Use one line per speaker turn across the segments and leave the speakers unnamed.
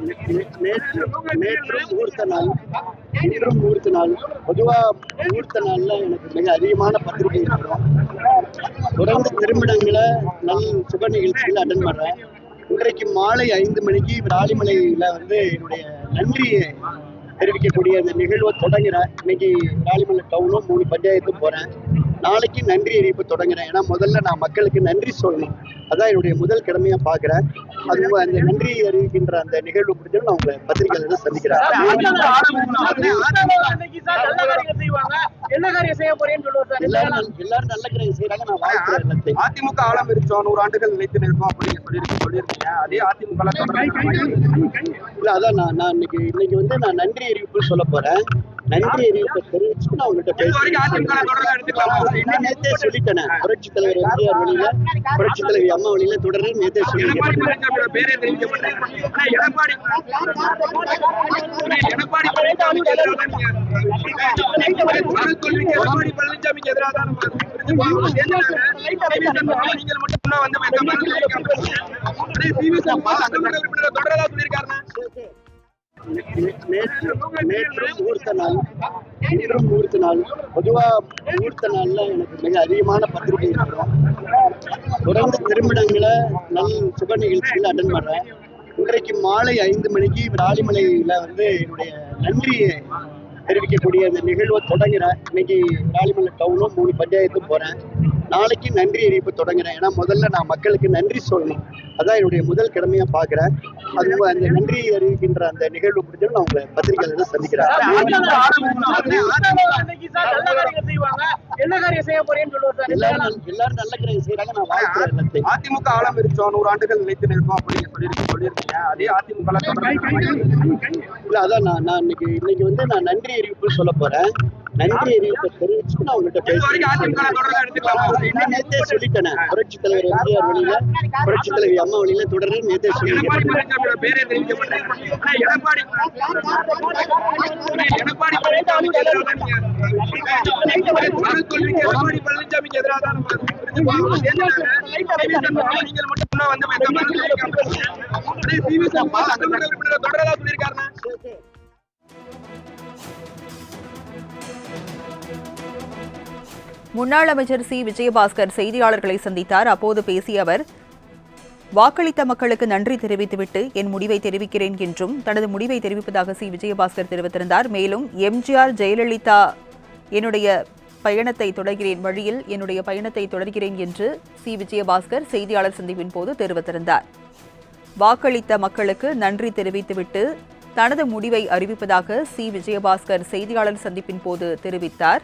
நேற்று நேற்றும் முகூர்த்த நாள், இன்றும் முகூர்த்த நாள். பொதுவாக முகூர்த்த நாளில் எனக்கு மிக அதிகமான பத்திரிகை வரும். தொடர்ந்து திருமணங்களை சுப நிகழ்ச்சியில் அட்டன் பண்ணுறேன். இன்றைக்கு மாலை 5 மணிக்கு ராலிமலையில் என்னுடைய நன்றியை தெரிவிக்கக்கூடிய அந்த நிகழ்வை தொடங்குறேன். இன்னைக்கு ராலிமலை டவுனும் 3 பஞ்சாயத்தும் போகிறேன். நாளைக்கு நன்றி அறிவிப்பு தொடங்குறேன். ஏன்னா முதல்ல நான் மக்களுக்கு நன்றி சொல்லணும். அதான் என்னுடைய முதல் கடமையா பாக்குறேன். அது அந்த நன்றி அறிவிக்கின்ற அந்த நிகழ்வு முடிஞ்சு நான் உங்களை பத்திரிகையாளர்களை சந்திக்கிறேன். எல்லாரும் நல்ல காரியம் செய்யறாங்க. நான் வாழ்த்துறேன்.
அதிமுக ஆழம் இருச்சோம் 100 ஆண்டுகள் நிலைத்து நிற்போம் அப்படின்னு சொல்லியிருக்கீங்க. அதே அதிமுக
இல்ல, அதான் நான் இன்னைக்கு நான் நன்றி அறிவிப்பு சொல்ல போறேன். நன்றி அறிவிப்பை தெரிவிச்சுட்டு நான் உங்கள்கிட்ட பேசுறேன். நேற்றே சொல்லிட்டேன். புரட்சித் தலைவர் எம்ஜிஆர் வழியில, புரட்சித் தலைவி அம்மா வழியில தொடர்ந்து நேற்றே சொல்லிட்டேன். நேற்று முகூர்த்த நாள், இன்றும் முகூர்த்த நாள். பொதுவாக முகூர்த்த நாளில் எனக்கு மிக அதிகமான பத்திரிகை வரும். தொடர்ந்து திருமணங்களை சுப நிகழ்ச்சியில் அட்டன் பண்ணுறேன். இன்றைக்கு மாலை 5 மணிக்கு ராலிமலையில் என்னுடைய நன்றியை தெரிவிக்கக்கூடிய அந்த நிகழ்வை தொடங்குறேன். இன்னைக்கு ராலிமலை டவுனும் 3 பஞ்சாயத்தும் போகிறேன். நாளைக்கு நன்றி அறிவிப்பு தொடங்குறேன். ஏன்னா முதல்ல நான் மக்களுக்கு நன்றி சொல்லணும். அதான் என்னுடைய முதல் கடமையா பாக்குறேன். அது அந்த நன்றி அறிவிக்கின்ற அந்த நிகழ்வு முடிஞ்சு நான் உங்களை பத்திரிகையாளர்களை சந்திக்கிறேன். எல்லாரும் நல்ல காரியம் செய்யறாங்க. நான் வாழ்த்துறேன்.
அதிமுக ஆழம் இருச்சோம் 100 ஆண்டுகள் நிலைத்து நிற்போம் அப்படின்னு சொல்லியிருக்கீங்க. அதே அதிமுக
இல்ல, அதான் நான் இன்னைக்கு நான் நன்றி அறிவிப்பு சொல்ல போறேன். நன்றி அறிவிப்பை தெரிவிச்சுட்டு நான் உங்கள்கிட்ட பேசுறேன். நேற்றே சொல்லிட்டேன். புரட்சித் தலைவர் எம்ஜிஆர் வழியில, புரட்சித் தலைவி அம்மா வழியில தொடர்ந்து நேற்றே சொல்லியிருக்கேன்.
முன்னாள் அமைச்சர் சி விஜயபாஸ்கர் செய்தியாளர்களை சந்தித்தார். அப்போது பேசிய அவர், வாக்களித்த மக்களுக்கு நன்றி தெரிவித்துவிட்டு என் முடிவை தெரிவிக்கிறேன் என்றும் தனது முடிவை தெரிவிப்பதாக சி விஜயபாஸ்கர் தெரிவித்திருந்தார். மேலும் எம்ஜிஆர், ஜெயலலிதா என்னுடைய பயணத்தை தொடர்கிறேன், வழியில் என்னுடைய பயணத்தை தொடர்கிறேன் என்று சி விஜயபாஸ்கர் செய்தியாளர் சந்திப்பின் போது தெரிவித்திருந்தார். வாக்களித்த மக்களுக்கு நன்றி தெரிவித்துவிட்டு தனது முடிவை அறிவிப்பதாக சி விஜயபாஸ்கர் செய்தியாளர் சந்திப்பின் போது தெரிவித்தார்.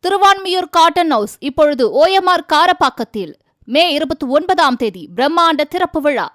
திருவான்மியூர் காட்டன் ஹவுஸ் இப்பொழுது OMR காரப்பாக்கத்தில் மே 29ஆம் தேதி பிரம்மாண்ட திறப்பு விழா.